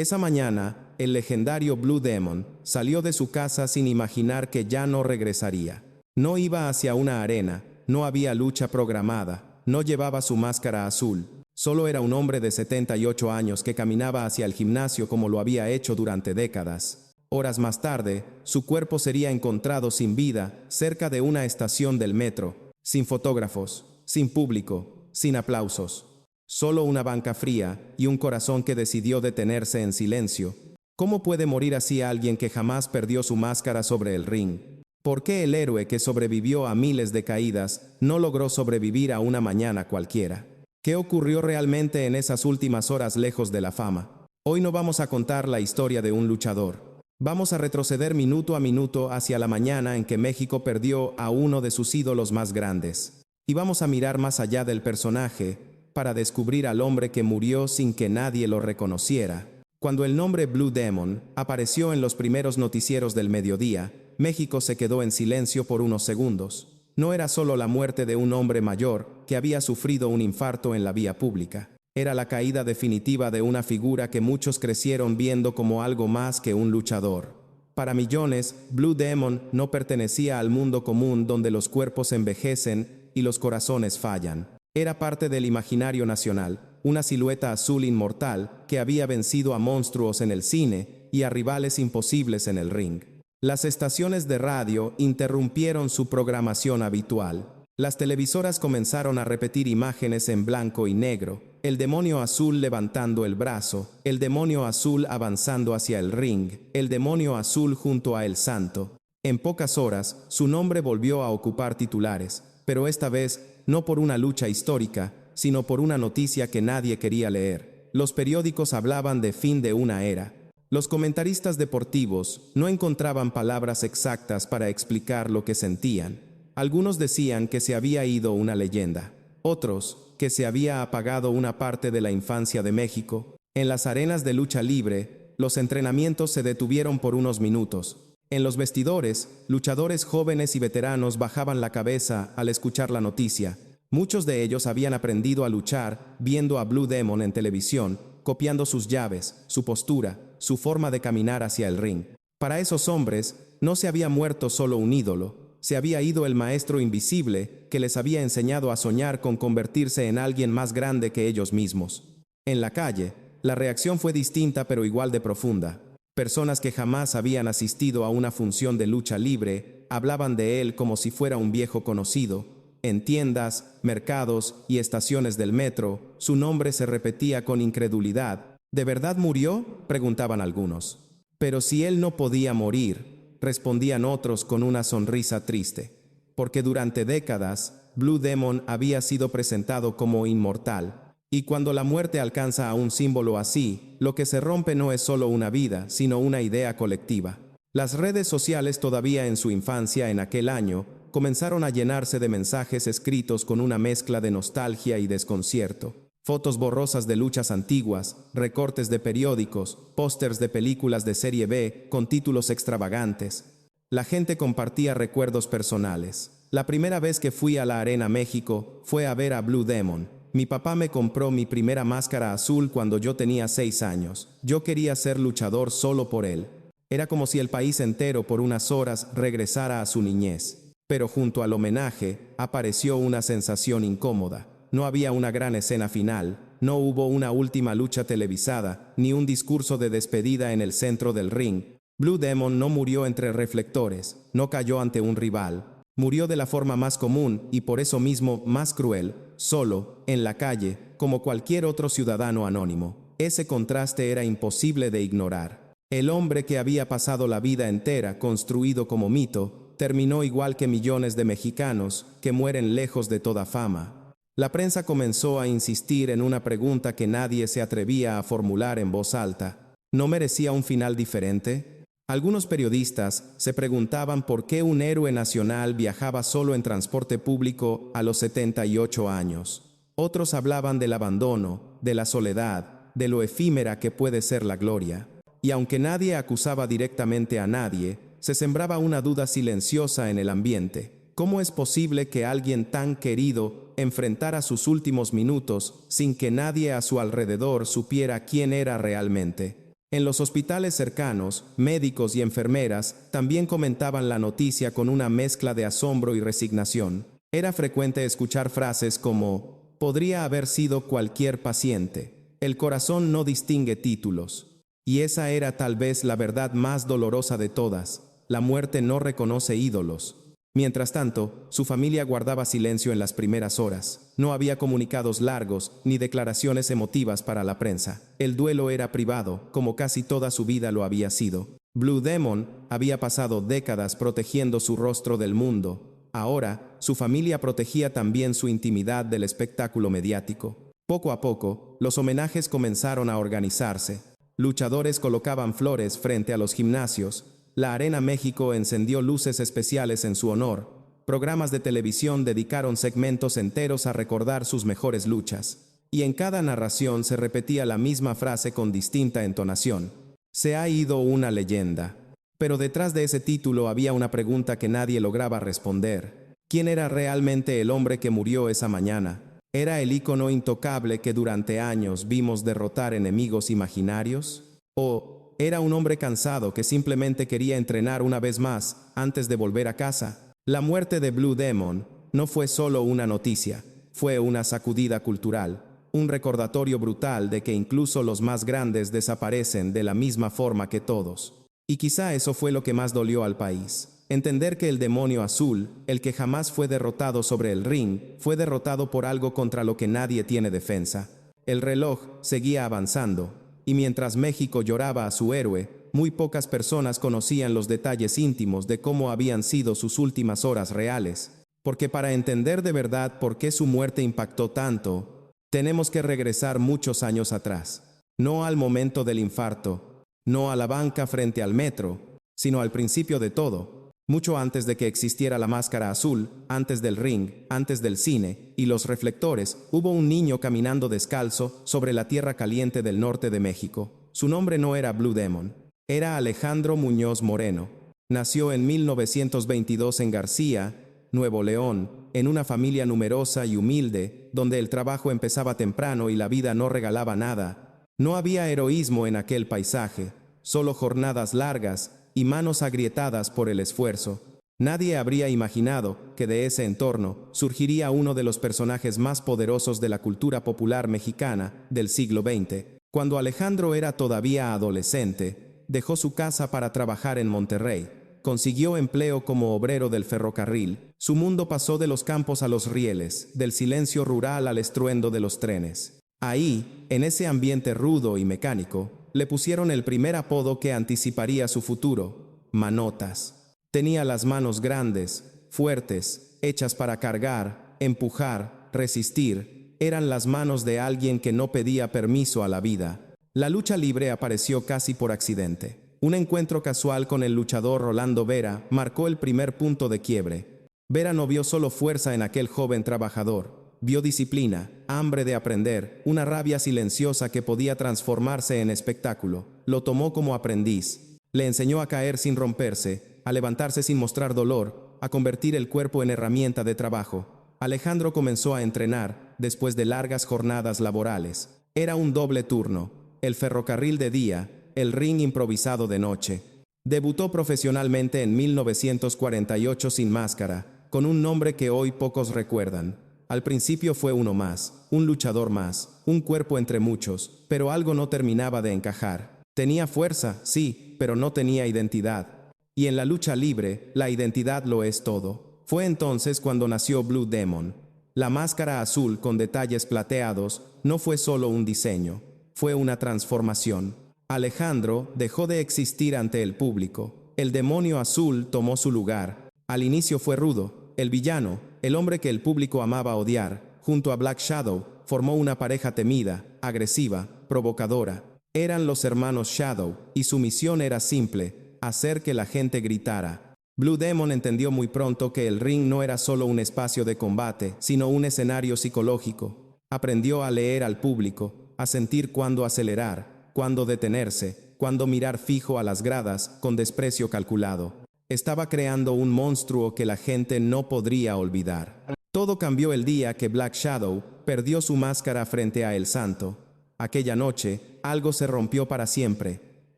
Esa mañana, el legendario Blue Demon salió de su casa sin imaginar que ya no regresaría. No iba hacia una arena, no había lucha programada, no llevaba su máscara azul. Solo era un hombre de 78 años que caminaba hacia el gimnasio como lo había hecho durante décadas. Horas más tarde, su cuerpo sería encontrado sin vida cerca de una estación del metro, sin fotógrafos, sin público, sin aplausos. Solo una banca fría y un corazón que decidió detenerse en silencio. ¿Cómo puede morir así alguien que jamás perdió su máscara sobre el ring? ¿Por qué el héroe que sobrevivió a miles de caídas no logró sobrevivir a una mañana cualquiera? ¿Qué ocurrió realmente en esas últimas horas lejos de la fama? Hoy no vamos a contar la historia de un luchador. Vamos a retroceder minuto a minuto hacia la mañana en que México perdió a uno de sus ídolos más grandes. Y vamos a mirar más allá del personaje para descubrir al hombre que murió sin que nadie lo reconociera. Cuando el nombre Blue Demon apareció en los primeros noticieros del mediodía, México se quedó en silencio por unos segundos. No era solo la muerte de un hombre mayor que había sufrido un infarto en la vía pública. Era la caída definitiva de una figura que muchos crecieron viendo como algo más que un luchador. Para millones, Blue Demon no pertenecía al mundo común donde los cuerpos envejecen y los corazones fallan. Era parte del imaginario nacional, una silueta azul inmortal que había vencido a monstruos en el cine y a rivales imposibles en el ring. Las estaciones de radio interrumpieron su programación habitual. Las televisoras comenzaron a repetir imágenes en blanco y negro, el demonio azul levantando el brazo, el demonio azul avanzando hacia el ring, el demonio azul junto a El Santo. En pocas horas, su nombre volvió a ocupar titulares, pero esta vez no por una lucha histórica, sino por una noticia que nadie quería leer. Los periódicos hablaban de fin de una era. Los comentaristas deportivos no encontraban palabras exactas para explicar lo que sentían. Algunos decían que se había ido una leyenda, otros que se había apagado una parte de la infancia de México. En las arenas de lucha libre, los entrenamientos se detuvieron por unos minutos. En los vestidores, luchadores jóvenes y veteranos bajaban la cabeza al escuchar la noticia. Muchos de ellos habían aprendido a luchar viendo a Blue Demon en televisión, copiando sus llaves, su postura, su forma de caminar hacia el ring. Para esos hombres, no se había muerto solo un ídolo, se había ido el maestro invisible que les había enseñado a soñar con convertirse en alguien más grande que ellos mismos. En la calle, la reacción fue distinta pero igual de profunda. Personas que jamás habían asistido a una función de lucha libre hablaban de él como si fuera un viejo conocido. En tiendas, mercados y estaciones del metro, su nombre se repetía con incredulidad. ¿De verdad murió?, preguntaban algunos. Pero si él no podía morir, respondían otros con una sonrisa triste. Porque durante décadas, Blue Demon había sido presentado como inmortal. Y cuando la muerte alcanza a un símbolo así, lo que se rompe no es solo una vida, sino una idea colectiva. Las redes sociales todavía en su infancia en aquel año, comenzaron a llenarse de mensajes escritos con una mezcla de nostalgia y desconcierto. Fotos borrosas de luchas antiguas, recortes de periódicos, pósters de películas de serie B con títulos extravagantes. La gente compartía recuerdos personales. La primera vez que fui a la Arena México fue a ver a Blue Demon. Mi papá me compró mi primera máscara azul cuando yo tenía 6 años. Yo quería ser luchador solo por él. Era como si el país entero por unas horas regresara a su niñez. Pero junto al homenaje apareció una sensación incómoda. No había una gran escena final, no hubo una última lucha televisada, ni un discurso de despedida en el centro del ring. Blue Demon no murió entre reflectores, no cayó ante un rival. Murió de la forma más común y por eso mismo más cruel, solo, en la calle, como cualquier otro ciudadano anónimo. Ese contraste era imposible de ignorar. El hombre que había pasado la vida entera construido como mito, terminó igual que millones de mexicanos que mueren lejos de toda fama. La prensa comenzó a insistir en una pregunta que nadie se atrevía a formular en voz alta. ¿No merecía un final diferente? Algunos periodistas se preguntaban por qué un héroe nacional viajaba solo en transporte público a los 78 años. Otros hablaban del abandono, de la soledad, de lo efímera que puede ser la gloria. Y aunque nadie acusaba directamente a nadie, se sembraba una duda silenciosa en el ambiente. ¿Cómo es posible que alguien tan querido enfrentara sus últimos minutos sin que nadie a su alrededor supiera quién era realmente? En los hospitales cercanos, médicos y enfermeras también comentaban la noticia con una mezcla de asombro y resignación. Era frecuente escuchar frases como: podría haber sido cualquier paciente. El corazón no distingue títulos. Y esa era tal vez la verdad más dolorosa de todas: la muerte no reconoce ídolos. Mientras tanto, su familia guardaba silencio en las primeras horas. No había comunicados largos ni declaraciones emotivas para la prensa. El duelo era privado, como casi toda su vida lo había sido. Blue Demon había pasado décadas protegiendo su rostro del mundo. Ahora, su familia protegía también su intimidad del espectáculo mediático. Poco a poco, los homenajes comenzaron a organizarse. Luchadores colocaban flores frente a los gimnasios. La Arena México encendió luces especiales en su honor. Programas de televisión dedicaron segmentos enteros a recordar sus mejores luchas. Y en cada narración se repetía la misma frase con distinta entonación: se ha ido una leyenda. Pero detrás de ese título había una pregunta que nadie lograba responder. ¿Quién era realmente el hombre que murió esa mañana? ¿Era el ícono intocable que durante años vimos derrotar enemigos imaginarios? ¿O era un hombre cansado que simplemente quería entrenar una vez más antes de volver a casa? La muerte de Blue Demon no fue solo una noticia, fue una sacudida cultural, un recordatorio brutal de que incluso los más grandes desaparecen de la misma forma que todos. Y quizá eso fue lo que más dolió al país. Entender que el demonio azul, el que jamás fue derrotado sobre el ring, fue derrotado por algo contra lo que nadie tiene defensa. El reloj seguía avanzando. Y mientras México lloraba a su héroe, muy pocas personas conocían los detalles íntimos de cómo habían sido sus últimas horas reales. Porque para entender de verdad por qué su muerte impactó tanto, tenemos que regresar muchos años atrás. No al momento del infarto, no a la banca frente al metro, sino al principio de todo. Mucho antes de que existiera la máscara azul, antes del ring, antes del cine y los reflectores, hubo un niño caminando descalzo sobre la tierra caliente del norte de México. Su nombre no era Blue Demon, era Alejandro Muñoz Moreno. Nació en 1922 en García, Nuevo León, en una familia numerosa y humilde, donde el trabajo empezaba temprano y la vida no regalaba nada. No había heroísmo en aquel paisaje, solo jornadas largas y manos agrietadas por el esfuerzo. Nadie habría imaginado que de ese entorno surgiría uno de los personajes más poderosos de la cultura popular mexicana del siglo XX. Cuando Alejandro era todavía adolescente, dejó su casa para trabajar en Monterrey. Consiguió empleo como obrero del ferrocarril. Su mundo pasó de los campos a los rieles, del silencio rural al estruendo de los trenes. Ahí, en ese ambiente rudo y mecánico, le pusieron el primer apodo que anticiparía su futuro: Manotas. Tenía las manos grandes, fuertes, hechas para cargar, empujar, resistir. Eran las manos de alguien que no pedía permiso a la vida. La lucha libre apareció casi por accidente. Un encuentro casual con el luchador Rolando Vera marcó el primer punto de quiebre. Vera no vio solo fuerza en aquel joven trabajador. Vio disciplina, hambre de aprender, una rabia silenciosa que podía transformarse en espectáculo. Lo tomó como aprendiz. Le enseñó a caer sin romperse, a levantarse sin mostrar dolor, a convertir el cuerpo en herramienta de trabajo. Alejandro comenzó a entrenar después de largas jornadas laborales. Era un doble turno: el ferrocarril de día, el ring improvisado de noche. Debutó profesionalmente en 1948 sin máscara, con un nombre que hoy pocos recuerdan. Al principio fue uno más, un luchador más, un cuerpo entre muchos, pero algo no terminaba de encajar. Tenía fuerza, sí, pero no tenía identidad. Y en la lucha libre, la identidad lo es todo. Fue entonces cuando nació Blue Demon. La máscara azul con detalles plateados no fue solo un diseño, fue una transformación. Alejandro dejó de existir ante el público. El demonio azul tomó su lugar. Al inicio fue rudo, el villano, el hombre que el público amaba odiar. Junto a Black Shadow, formó una pareja temida, agresiva, provocadora. Eran los hermanos Shadow, y su misión era simple: hacer que la gente gritara. Blue Demon entendió muy pronto que el ring no era solo un espacio de combate, sino un escenario psicológico. Aprendió a leer al público, a sentir cuándo acelerar, cuándo detenerse, cuándo mirar fijo a las gradas con desprecio calculado. Estaba creando un monstruo que la gente no podría olvidar. Todo cambió el día que Black Shadow perdió su máscara frente a El Santo. Aquella noche, algo se rompió para siempre.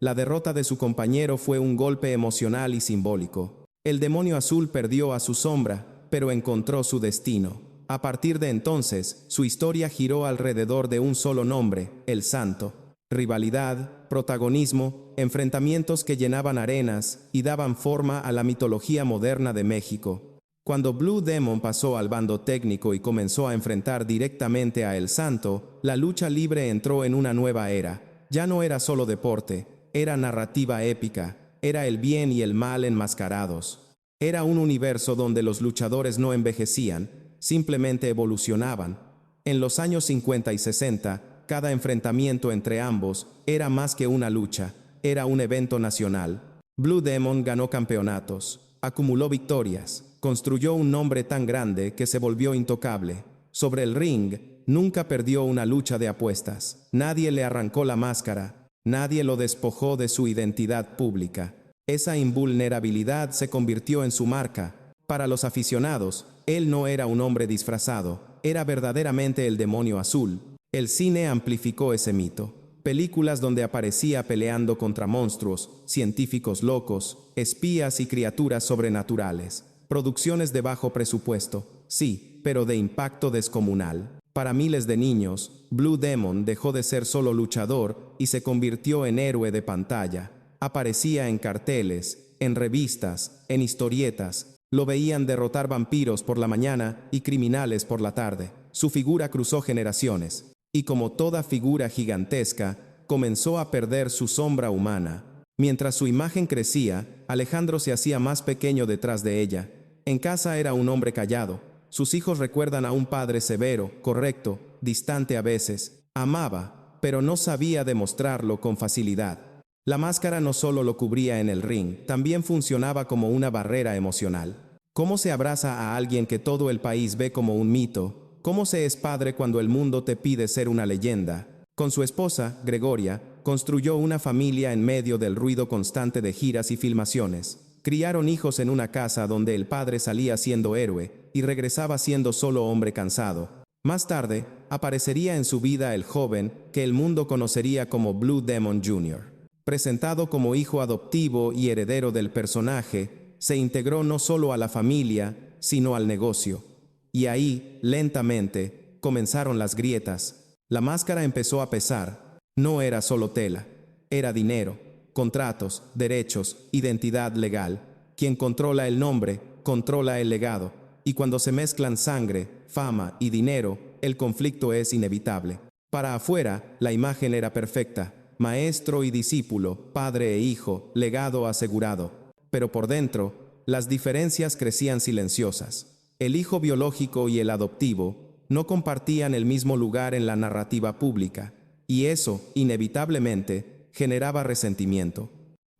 La derrota de su compañero fue un golpe emocional y simbólico. El demonio azul perdió a su sombra, pero encontró su destino. A partir de entonces, su historia giró alrededor de un solo nombre, el Santo. Rivalidad, protagonismo, enfrentamientos que llenaban arenas y daban forma a la mitología moderna de México. Cuando Blue Demon pasó al bando técnico y comenzó a enfrentar directamente a El Santo, la lucha libre entró en una nueva era. Ya no era solo deporte, era narrativa épica, era el bien y el mal enmascarados. Era un universo donde los luchadores no envejecían, simplemente evolucionaban. En los años 50 y 60, cada enfrentamiento entre ambos era más que una lucha, era un evento nacional. Blue Demon ganó campeonatos, acumuló victorias, construyó un nombre tan grande que se volvió intocable. Sobre el ring, nunca perdió una lucha de apuestas. Nadie le arrancó la máscara, nadie lo despojó de su identidad pública. Esa invulnerabilidad se convirtió en su marca. Para los aficionados, él no era un hombre disfrazado, era verdaderamente el demonio azul. El cine amplificó ese mito. Películas donde aparecía peleando contra monstruos, científicos locos, espías y criaturas sobrenaturales. Producciones de bajo presupuesto, sí, pero de impacto descomunal. Para miles de niños, Blue Demon dejó de ser solo luchador y se convirtió en héroe de pantalla. Aparecía en carteles, en revistas, en historietas. Lo veían derrotar vampiros por la mañana y criminales por la tarde. Su figura cruzó generaciones. Y como toda figura gigantesca, comenzó a perder su sombra humana. Mientras su imagen crecía, Alejandro se hacía más pequeño detrás de ella. En casa era un hombre callado. Sus hijos recuerdan a un padre severo, correcto, distante a veces. Amaba, pero no sabía demostrarlo con facilidad. La máscara no solo lo cubría en el ring, también funcionaba como una barrera emocional. ¿Cómo se abraza a alguien que todo el país ve como un mito? ¿Cómo se es padre cuando el mundo te pide ser una leyenda? Con su esposa, Gregoria, construyó una familia en medio del ruido constante de giras y filmaciones. Criaron hijos en una casa donde el padre salía siendo héroe y regresaba siendo solo hombre cansado. Más tarde, aparecería en su vida el joven que el mundo conocería como Blue Demon Jr. Presentado como hijo adoptivo y heredero del personaje, se integró no solo a la familia, sino al negocio. Y ahí, lentamente, comenzaron las grietas. La máscara empezó a pesar. No era solo tela, era dinero, contratos, derechos, identidad legal. Quien controla el nombre, controla el legado. Y cuando se mezclan sangre, fama y dinero, el conflicto es inevitable. Para afuera, la imagen era perfecta. Maestro y discípulo, padre e hijo, legado asegurado. Pero por dentro, las diferencias crecían silenciosas. El hijo biológico y el adoptivo no compartían el mismo lugar en la narrativa pública, y eso, inevitablemente, generaba resentimiento.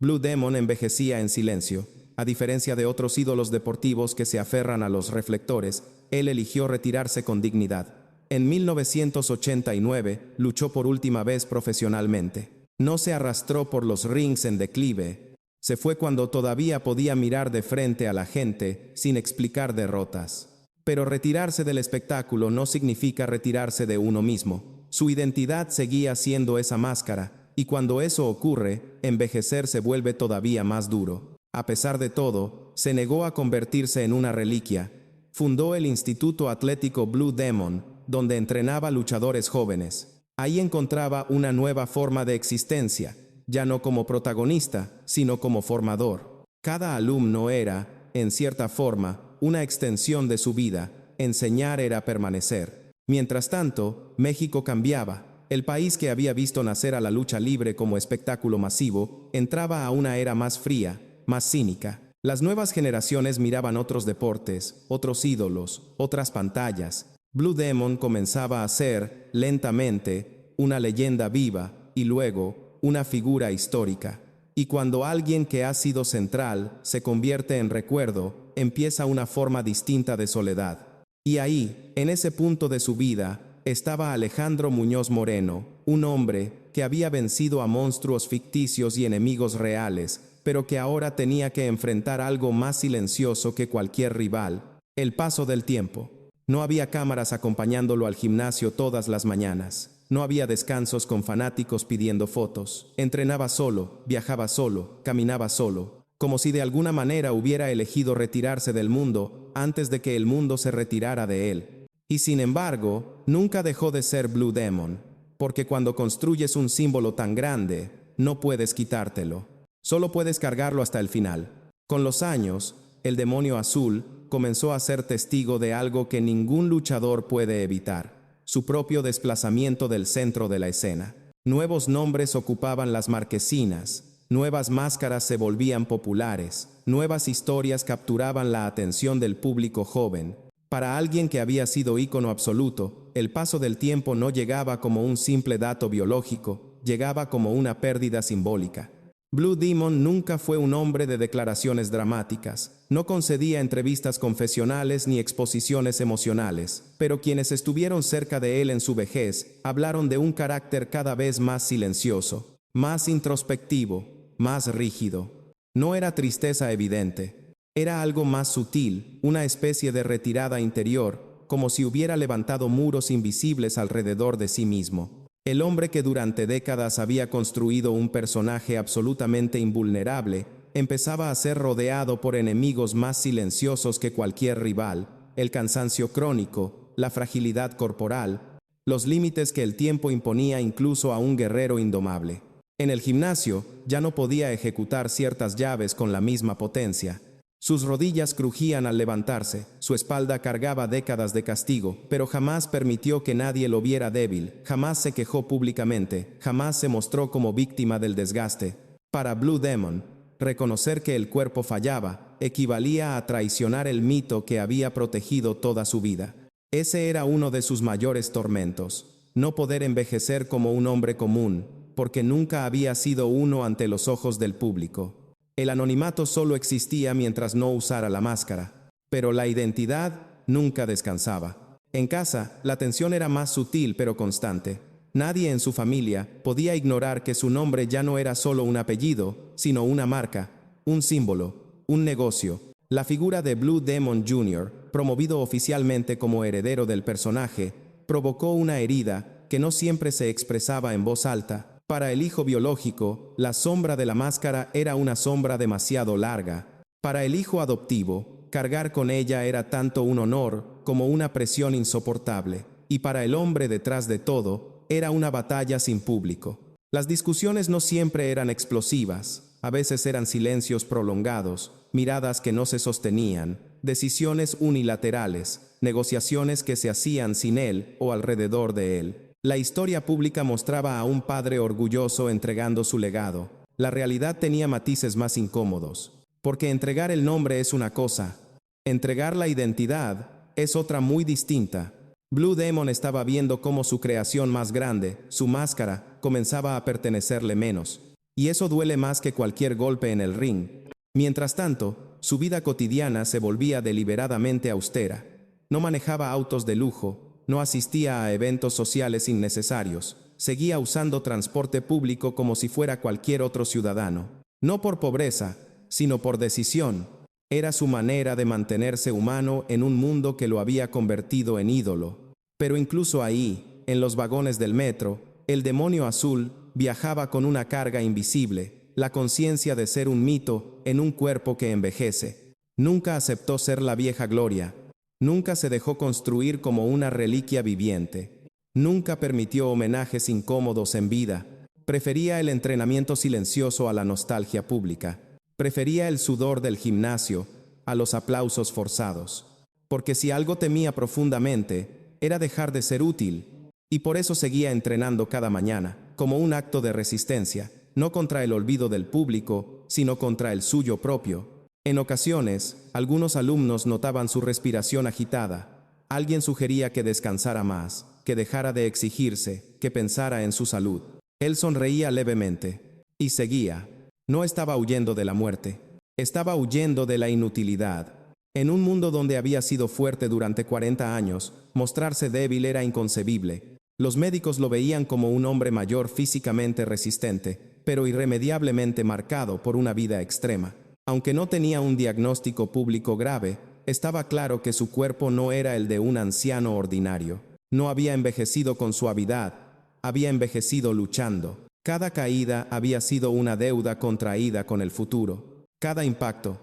Blue Demon envejecía en silencio. A diferencia de otros ídolos deportivos que se aferran a los reflectores, él eligió retirarse con dignidad. En 1989 luchó por última vez profesionalmente. No se arrastró por los rings en declive. Se fue cuando todavía podía mirar de frente a la gente sin explicar derrotas. Pero retirarse del espectáculo no significa retirarse de uno mismo. Su identidad seguía siendo esa máscara, y cuando eso ocurre, envejecer se vuelve todavía más duro. A pesar de todo, se negó a convertirse en una reliquia. Fundó el Instituto Atlético Blue Demon, donde entrenaba luchadores jóvenes. Ahí encontraba una nueva forma de existencia, ya no como protagonista, sino como formador. Cada alumno era, en cierta forma, una extensión de su vida. Enseñar era permanecer. Mientras tanto, México cambiaba. El país que había visto nacer a la lucha libre como espectáculo masivo, entraba a una era más fría, más cínica. Las nuevas generaciones miraban otros deportes, otros ídolos, otras pantallas. Blue Demon comenzaba a ser, lentamente, una leyenda viva y luego, una figura histórica. Y cuando alguien que ha sido central se convierte en recuerdo, empieza una forma distinta de soledad. Y ahí, en ese punto de su vida, estaba Alejandro Muñoz Moreno, un hombre que había vencido a monstruos ficticios y enemigos reales, pero que ahora tenía que enfrentar algo más silencioso que cualquier rival: el paso del tiempo. No había cámaras acompañándolo al gimnasio todas las mañanas. No había descansos con fanáticos pidiendo fotos. Entrenaba solo, viajaba solo, caminaba solo, como si de alguna manera hubiera elegido retirarse del mundo antes de que el mundo se retirara de él. Y sin embargo, nunca dejó de ser Blue Demon, porque cuando construyes un símbolo tan grande, no puedes quitártelo. Solo puedes cargarlo hasta el final. Con los años, el demonio azul comenzó a ser testigo de algo que ningún luchador puede evitar: su propio desplazamiento del centro de la escena. Nuevos nombres ocupaban las marquesinas, nuevas máscaras se volvían populares, nuevas historias capturaban la atención del público joven. Para alguien que había sido ícono absoluto, el paso del tiempo no llegaba como un simple dato biológico, llegaba como una pérdida simbólica. Blue Demon nunca fue un hombre de declaraciones dramáticas, no concedía entrevistas confesionales ni exposiciones emocionales, pero quienes estuvieron cerca de él en su vejez hablaron de un carácter cada vez más silencioso, más introspectivo, más rígido. No era tristeza evidente, era algo más sutil, una especie de retirada interior, como si hubiera levantado muros invisibles alrededor de sí mismo. El hombre que durante décadas había construido un personaje absolutamente invulnerable, empezaba a ser rodeado por enemigos más silenciosos que cualquier rival: el cansancio crónico, la fragilidad corporal, los límites que el tiempo imponía incluso a un guerrero indomable. En el gimnasio, ya no podía ejecutar ciertas llaves con la misma potencia. Sus rodillas crujían al levantarse, su espalda cargaba décadas de castigo, pero jamás permitió que nadie lo viera débil, jamás se quejó públicamente, jamás se mostró como víctima del desgaste. Para Blue Demon, reconocer que el cuerpo fallaba equivalía a traicionar el mito que había protegido toda su vida. Ese era uno de sus mayores tormentos: no poder envejecer como un hombre común, porque nunca había sido uno ante los ojos del público. El anonimato solo existía mientras no usara la máscara, pero la identidad nunca descansaba. En casa, la tensión era más sutil pero constante. Nadie en su familia podía ignorar que su nombre ya no era solo un apellido, sino una marca, un símbolo, un negocio. La figura de Blue Demon Jr., promovido oficialmente como heredero del personaje, provocó una herida que no siempre se expresaba en voz alta. Para el hijo biológico, la sombra de la máscara era una sombra demasiado larga. Para el hijo adoptivo, cargar con ella era tanto un honor como una presión insoportable. Y para el hombre detrás de todo, era una batalla sin público. Las discusiones no siempre eran explosivas, a veces eran silencios prolongados, miradas que no se sostenían, decisiones unilaterales, negociaciones que se hacían sin él o alrededor de él. La historia pública mostraba a un padre orgulloso entregando su legado. La realidad tenía matices más incómodos, porque entregar el nombre es una cosa, entregar la identidad es otra muy distinta. Blue Demon estaba viendo cómo su creación más grande, su máscara, comenzaba a pertenecerle menos, y eso duele más que cualquier golpe en el ring. Mientras tanto, su vida cotidiana se volvía deliberadamente austera. No manejaba autos de lujo, no asistía a eventos sociales innecesarios, seguía usando transporte público como si fuera cualquier otro ciudadano. No por pobreza, sino por decisión. Era su manera de mantenerse humano en un mundo que lo había convertido en ídolo. Pero incluso ahí, en los vagones del metro, el demonio azul viajaba con una carga invisible, la conciencia de ser un mito en un cuerpo que envejece. Nunca aceptó ser la vieja gloria. Nunca se dejó construir como una reliquia viviente. Nunca permitió homenajes incómodos en vida. Prefería el entrenamiento silencioso a la nostalgia pública. Prefería el sudor del gimnasio a los aplausos forzados. Porque si algo temía profundamente, era dejar de ser útil. Y por eso seguía entrenando cada mañana, como un acto de resistencia, no contra el olvido del público, sino contra el suyo propio. En ocasiones, algunos alumnos notaban su respiración agitada. Alguien sugería que descansara más, que dejara de exigirse, que pensara en su salud. Él sonreía levemente. Y seguía. No estaba huyendo de la muerte. Estaba huyendo de la inutilidad. En un mundo donde había sido fuerte durante 40 años, mostrarse débil era inconcebible. Los médicos lo veían como un hombre mayor físicamente resistente, pero irremediablemente marcado por una vida extrema. Aunque no tenía un diagnóstico público grave, estaba claro que su cuerpo no era el de un anciano ordinario. No había envejecido con suavidad, había envejecido luchando. Cada caída había sido una deuda contraída con el futuro. Cada impacto,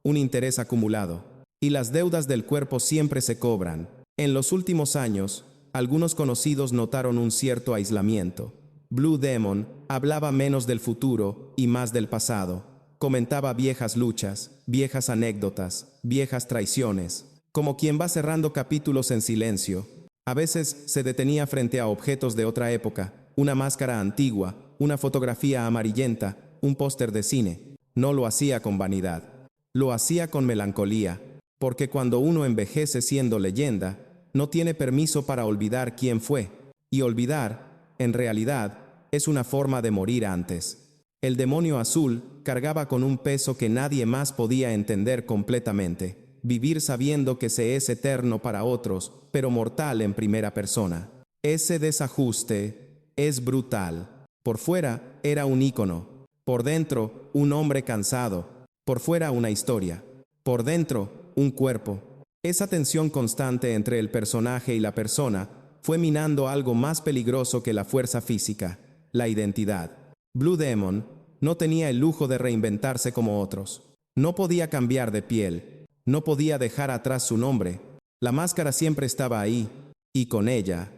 un interés acumulado. Y las deudas del cuerpo siempre se cobran. En los últimos años, algunos conocidos notaron un cierto aislamiento. Blue Demon hablaba menos del futuro y más del pasado. Comentaba viejas luchas, viejas anécdotas, viejas traiciones. Como quien va cerrando capítulos en silencio. A veces se detenía frente a objetos de otra época, una máscara antigua, una fotografía amarillenta, un póster de cine. No lo hacía con vanidad. Lo hacía con melancolía, porque cuando uno envejece siendo leyenda, no tiene permiso para olvidar quién fue. Y olvidar, en realidad, es una forma de morir antes. El demonio azul cargaba con un peso que nadie más podía entender completamente. Vivir sabiendo que se es eterno para otros, pero mortal en primera persona. Ese desajuste es brutal. Por fuera era un ícono. Por dentro, un hombre cansado. Por fuera una historia. Por dentro, un cuerpo. Esa tensión constante entre el personaje y la persona fue minando algo más peligroso que la fuerza física, la identidad. Blue Demon no tenía el lujo de reinventarse como otros. No podía cambiar de piel. No podía dejar atrás su nombre. La máscara siempre estaba ahí, y con ella,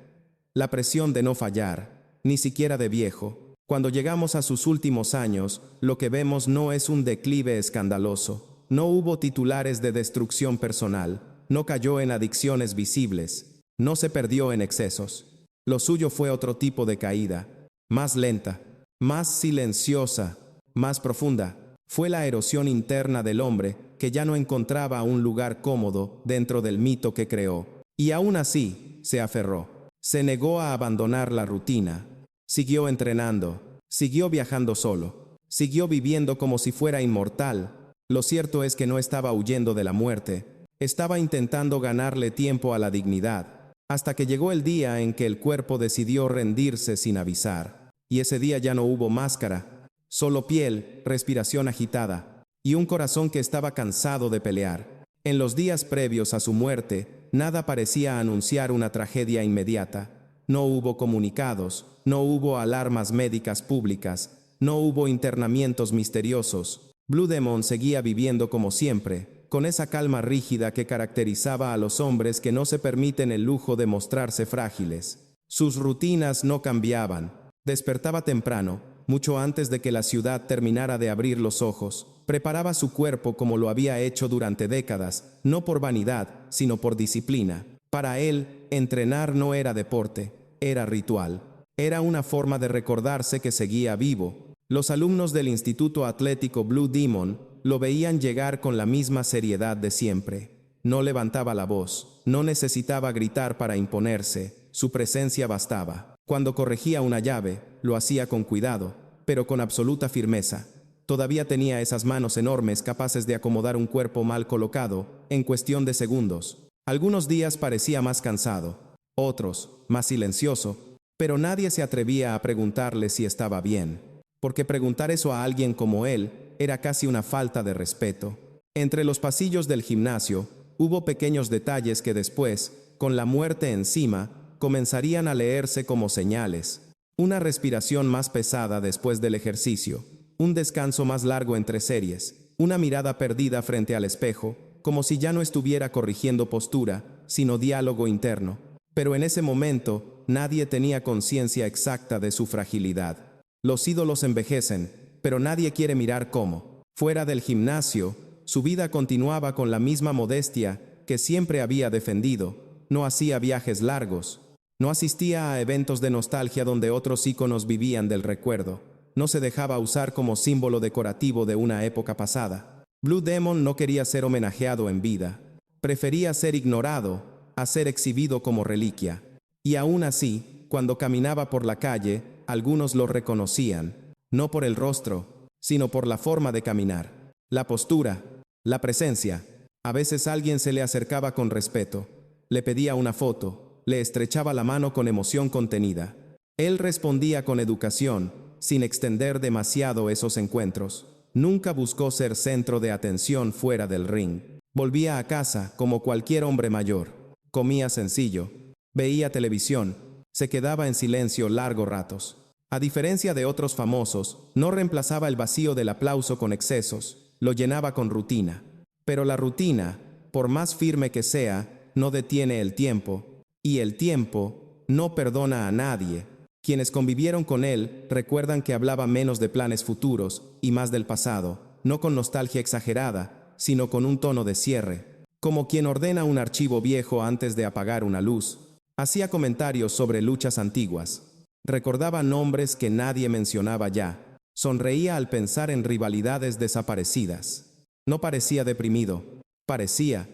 la presión de no fallar, ni siquiera de viejo. Cuando llegamos a sus últimos años, lo que vemos no es un declive escandaloso. No hubo titulares de destrucción personal. No cayó en adicciones visibles. No se perdió en excesos. Lo suyo fue otro tipo de caída, más lenta, más silenciosa, más profunda. Fue la erosión interna del hombre que ya no encontraba un lugar cómodo dentro del mito que creó. Y aún así, se aferró. Se negó a abandonar la rutina. Siguió entrenando. Siguió viajando solo. Siguió viviendo como si fuera inmortal. Lo cierto es que no estaba huyendo de la muerte. Estaba intentando ganarle tiempo a la dignidad. Hasta que llegó el día en que el cuerpo decidió rendirse sin avisar. Y ese día ya no hubo máscara. Solo piel, respiración agitada, y un corazón que estaba cansado de pelear. En los días previos a su muerte, nada parecía anunciar una tragedia inmediata. No hubo comunicados, no hubo alarmas médicas públicas, no hubo internamientos misteriosos. Blue Demon seguía viviendo como siempre, con esa calma rígida que caracterizaba a los hombres que no se permiten el lujo de mostrarse frágiles. Sus rutinas no cambiaban. Despertaba temprano, mucho antes de que la ciudad terminara de abrir los ojos. Preparaba su cuerpo como lo había hecho durante décadas, no por vanidad, sino por disciplina. Para él, entrenar no era deporte, era ritual. Era una forma de recordarse que seguía vivo. Los alumnos del Instituto Atlético Blue Demon lo veían llegar con la misma seriedad de siempre. No levantaba la voz, no necesitaba gritar para imponerse, su presencia bastaba. Cuando corregía una llave, lo hacía con cuidado, pero con absoluta firmeza. Todavía tenía esas manos enormes capaces de acomodar un cuerpo mal colocado en cuestión de segundos. Algunos días parecía más cansado, otros más silencioso, pero nadie se atrevía a preguntarle si estaba bien, porque preguntar eso a alguien como él era casi una falta de respeto. Entre los pasillos del gimnasio hubo pequeños detalles que después, con la muerte encima, comenzarían a leerse como señales. Una respiración más pesada después del ejercicio, un descanso más largo entre series, una mirada perdida frente al espejo, como si ya no estuviera corrigiendo postura, sino diálogo interno. Pero en ese momento, nadie tenía conciencia exacta de su fragilidad. Los ídolos envejecen, pero nadie quiere mirar cómo. Fuera del gimnasio, su vida continuaba con la misma modestia que siempre había defendido. No hacía viajes largos. No asistía a eventos de nostalgia donde otros íconos vivían del recuerdo. No se dejaba usar como símbolo decorativo de una época pasada. Blue Demon no quería ser homenajeado en vida. Prefería ser ignorado a ser exhibido como reliquia. Y aún así, cuando caminaba por la calle, algunos lo reconocían, no por el rostro, sino por la forma de caminar, la postura, la presencia. A veces alguien se le acercaba con respeto, le pedía una foto, le estrechaba la mano con emoción contenida. Él respondía con educación, sin extender demasiado esos encuentros. Nunca buscó ser centro de atención fuera del ring. Volvía a casa como cualquier hombre mayor. Comía sencillo. Veía televisión. Se quedaba en silencio largos ratos. A diferencia de otros famosos, no reemplazaba el vacío del aplauso con excesos, lo llenaba con rutina. Pero la rutina, por más firme que sea, no detiene el tiempo, y el tiempo no perdona a nadie. Quienes convivieron con él recuerdan que hablaba menos de planes futuros y más del pasado, no con nostalgia exagerada, sino con un tono de cierre, como quien ordena un archivo viejo antes de apagar una luz. Hacía comentarios sobre luchas antiguas. Recordaba nombres que nadie mencionaba ya. Sonreía al pensar en rivalidades desaparecidas. No parecía deprimido, parecía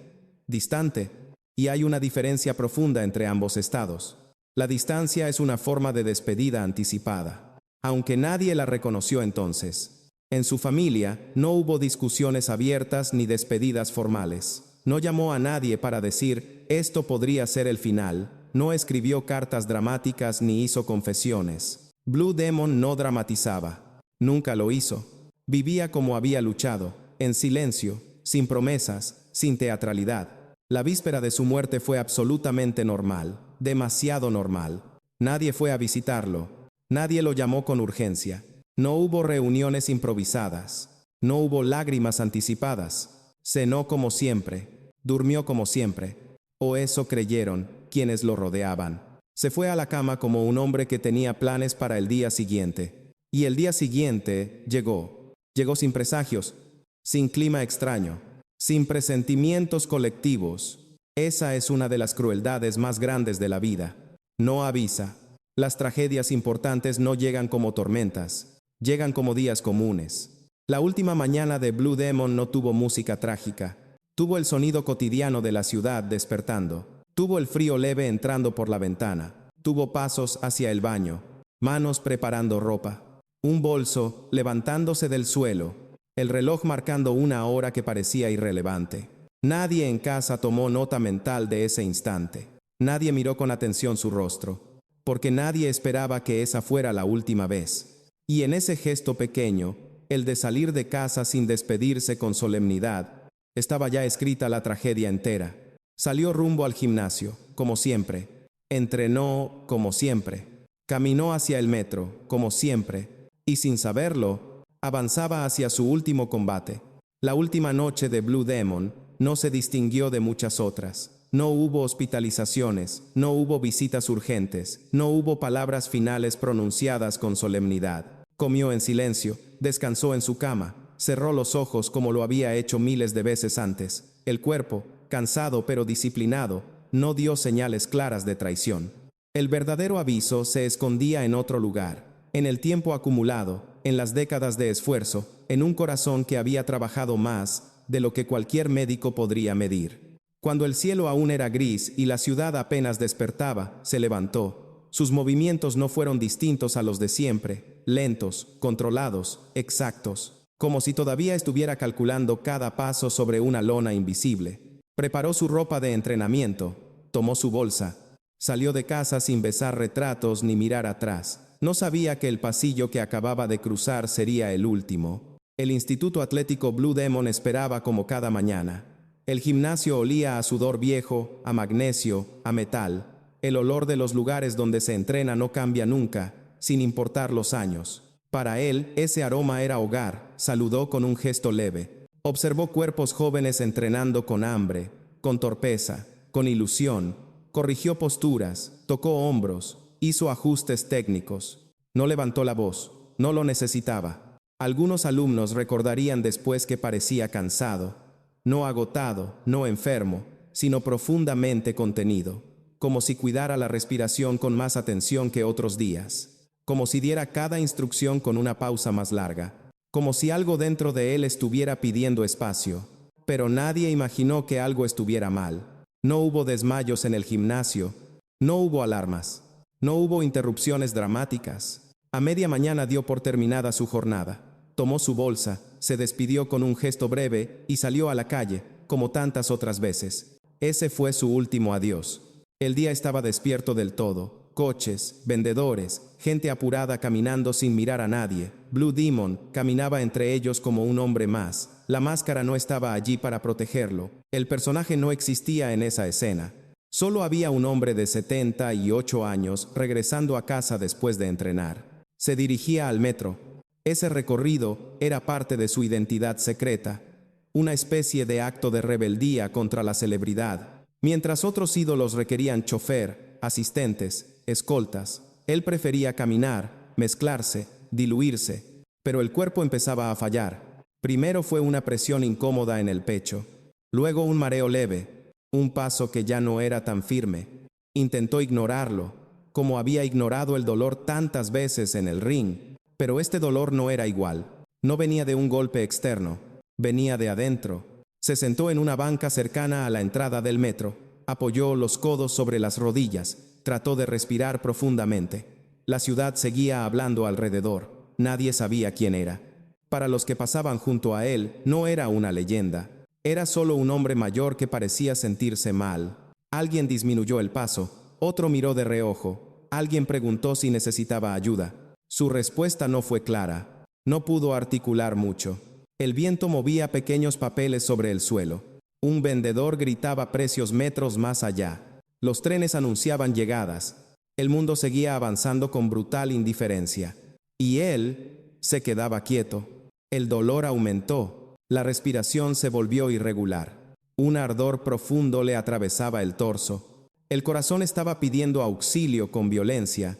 distante. Y hay una diferencia profunda entre ambos estados. La distancia es una forma de despedida anticipada, aunque nadie la reconoció entonces. En su familia no hubo discusiones abiertas ni despedidas formales. No llamó a nadie para decir, esto podría ser el final. No escribió cartas dramáticas ni hizo confesiones. Blue Demon no dramatizaba. Nunca lo hizo. Vivía como había luchado, en silencio, sin promesas, sin teatralidad. La víspera de su muerte fue absolutamente normal, demasiado normal. Nadie fue a visitarlo. Nadie lo llamó con urgencia. No hubo reuniones improvisadas. No hubo lágrimas anticipadas. Cenó como siempre. Durmió como siempre. O eso creyeron quienes lo rodeaban. Se fue a la cama como un hombre que tenía planes para el día siguiente. Y el día siguiente llegó. Llegó sin presagios, sin clima extraño, sin presentimientos colectivos. Esa es una de las crueldades más grandes de la vida. No avisa. Las tragedias importantes no llegan como tormentas, llegan como días comunes. La última mañana de Blue Demon no tuvo música trágica. Tuvo el sonido cotidiano de la ciudad despertando. Tuvo el frío leve entrando por la ventana. Tuvo pasos hacia el baño, manos preparando ropa, un bolso levantándose del suelo, el reloj marcando una hora que parecía irrelevante. Nadie en casa tomó nota mental de ese instante. Nadie miró con atención su rostro, porque nadie esperaba que esa fuera la última vez. Y en ese gesto pequeño, el de salir de casa sin despedirse con solemnidad, estaba ya escrita la tragedia entera. Salió rumbo al gimnasio, como siempre. Entrenó, como siempre. Caminó hacia el metro, como siempre. Y sin saberlo, avanzaba hacia su último combate. La última noche de Blue Demon no se distinguió de muchas otras. No hubo hospitalizaciones, no hubo visitas urgentes, no hubo palabras finales pronunciadas con solemnidad. Comió en silencio, descansó en su cama, cerró los ojos como lo había hecho miles de veces antes. El cuerpo, cansado pero disciplinado, no dio señales claras de traición. El verdadero aviso se escondía en otro lugar, en el tiempo acumulado, en las décadas de esfuerzo, en un corazón que había trabajado más de lo que cualquier médico podría medir. Cuando el cielo aún era gris y la ciudad apenas despertaba, se levantó. Sus movimientos no fueron distintos a los de siempre, lentos, controlados, exactos, como si todavía estuviera calculando cada paso sobre una lona invisible. Preparó su ropa de entrenamiento, tomó su bolsa, salió de casa sin besar retratos ni mirar atrás. No sabía que el pasillo que acababa de cruzar sería el último. El Instituto Atlético Blue Demon esperaba como cada mañana. El gimnasio olía a sudor viejo, a magnesio, a metal. El olor de los lugares donde se entrena no cambia nunca, sin importar los años. Para él, ese aroma era hogar. Saludó con un gesto leve. Observó cuerpos jóvenes entrenando con hambre, con torpeza, con ilusión. Corrigió posturas, tocó hombros, hizo ajustes técnicos. No levantó la voz, no lo necesitaba. Algunos alumnos recordarían después que parecía cansado, no agotado, no enfermo, sino profundamente contenido, como si cuidara la respiración con más atención que otros días, como si diera cada instrucción con una pausa más larga, como si algo dentro de él estuviera pidiendo espacio. Pero nadie imaginó que algo estuviera mal. No hubo desmayos en el gimnasio, no hubo alarmas, no hubo interrupciones dramáticas. A media mañana dio por terminada su jornada. Tomó su bolsa, se despidió con un gesto breve y salió a la calle, como tantas otras veces. Ese fue su último adiós. El día estaba despierto del todo. Coches, vendedores, gente apurada caminando sin mirar a nadie. Blue Demon caminaba entre ellos como un hombre más. La máscara no estaba allí para protegerlo. El personaje no existía en esa escena. Solo había un hombre de 78 años regresando a casa después de entrenar. Se dirigía al metro. Ese recorrido era parte de su identidad secreta, una especie de acto de rebeldía contra la celebridad. Mientras otros ídolos requerían chofer, asistentes, escoltas, él prefería caminar, mezclarse, diluirse, pero el cuerpo empezaba a fallar. Primero fue una presión incómoda en el pecho, luego un mareo leve, un paso que ya no era tan firme. Intentó ignorarlo, como había ignorado el dolor tantas veces en el ring, pero este dolor no era igual. No venía de un golpe externo, venía de adentro. Se sentó en una banca cercana a la entrada del metro, apoyó los codos sobre las rodillas, trató de respirar profundamente. La ciudad seguía hablando alrededor, nadie sabía quién era. Para los que pasaban junto a él, no era una leyenda. Era solo un hombre mayor que parecía sentirse mal. Alguien disminuyó el paso, otro miró de reojo, alguien preguntó si necesitaba ayuda. Su respuesta no fue clara, no pudo articular mucho. El viento movía pequeños papeles sobre el suelo. Un vendedor gritaba precios metros más allá. Los trenes anunciaban llegadas. El mundo seguía avanzando con brutal indiferencia. Y él se quedaba quieto. El dolor aumentó. La respiración se volvió irregular. Un ardor profundo le atravesaba el torso. El corazón estaba pidiendo auxilio con violencia,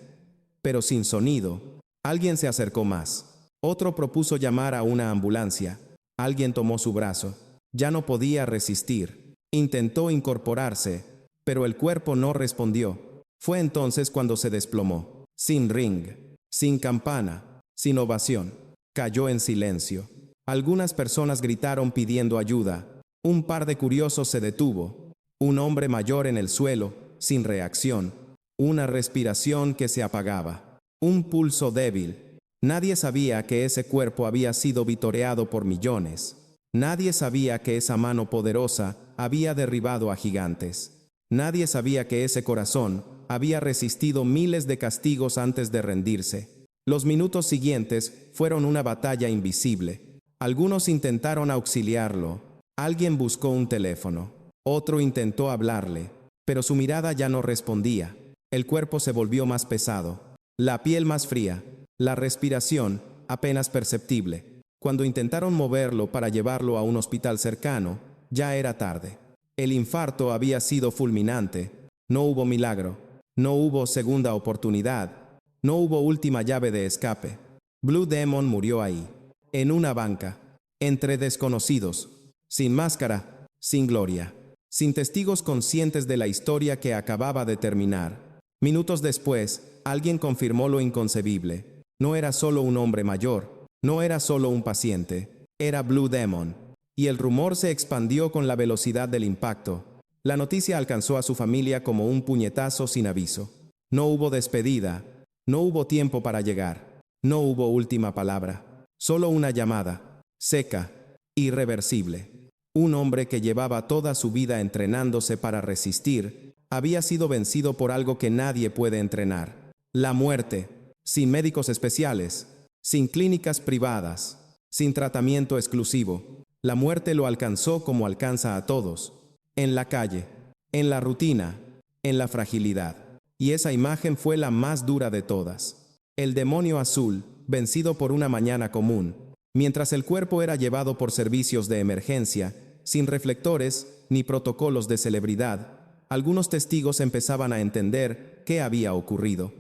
pero sin sonido. Alguien se acercó más. Otro propuso llamar a una ambulancia. Alguien tomó su brazo. Ya no podía resistir. Intentó incorporarse, pero el cuerpo no respondió. Fue entonces cuando se desplomó. Sin ring, sin campana, sin ovación. Cayó en silencio. Algunas personas gritaron pidiendo ayuda. Un par de curiosos se detuvo. Un hombre mayor en el suelo, sin reacción. Una respiración que se apagaba. Un pulso débil. Nadie sabía que ese cuerpo había sido vitoreado por millones. Nadie sabía que esa mano poderosa había derribado a gigantes. Nadie sabía que ese corazón había resistido miles de castigos antes de rendirse. Los minutos siguientes fueron una batalla invisible. Algunos intentaron auxiliarlo. Alguien buscó un teléfono. Otro intentó hablarle, pero su mirada ya no respondía. El cuerpo se volvió más pesado, la piel más fría, la respiración apenas perceptible. Cuando intentaron moverlo para llevarlo a un hospital cercano, ya era tarde. El infarto había sido fulminante. No hubo milagro. No hubo segunda oportunidad. No hubo última llave de escape. Blue Demon murió ahí, en una banca, entre desconocidos, sin máscara, sin gloria, sin testigos conscientes de la historia que acababa de terminar. Minutos después, alguien confirmó lo inconcebible. No era solo un hombre mayor, no era solo un paciente, era Blue Demon. Y el rumor se expandió con la velocidad del impacto. La noticia alcanzó a su familia como un puñetazo sin aviso. No hubo despedida, no hubo tiempo para llegar, no hubo última palabra, solo una llamada, seca, irreversible. Un hombre que llevaba toda su vida entrenándose para resistir, había sido vencido por algo que nadie puede entrenar: la muerte, sin médicos especiales, sin clínicas privadas, sin tratamiento exclusivo. La muerte lo alcanzó como alcanza a todos, en la calle, en la rutina, en la fragilidad. Y esa imagen fue la más dura de todas. El demonio azul, vencido por una mañana común, mientras el cuerpo era llevado por servicios de emergencia, sin reflectores ni protocolos de celebridad. Algunos testigos empezaban a entender qué había ocurrido.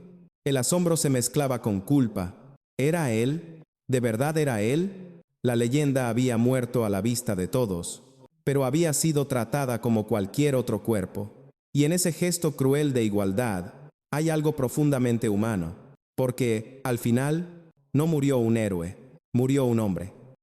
El asombro se mezclaba con culpa. ¿Era él? ¿De verdad era él? La leyenda había muerto a la vista de todos, pero había sido tratada como cualquier otro cuerpo. Y en ese gesto cruel de igualdad hay algo profundamente humano, porque, al final, no murió un héroe, murió un hombre.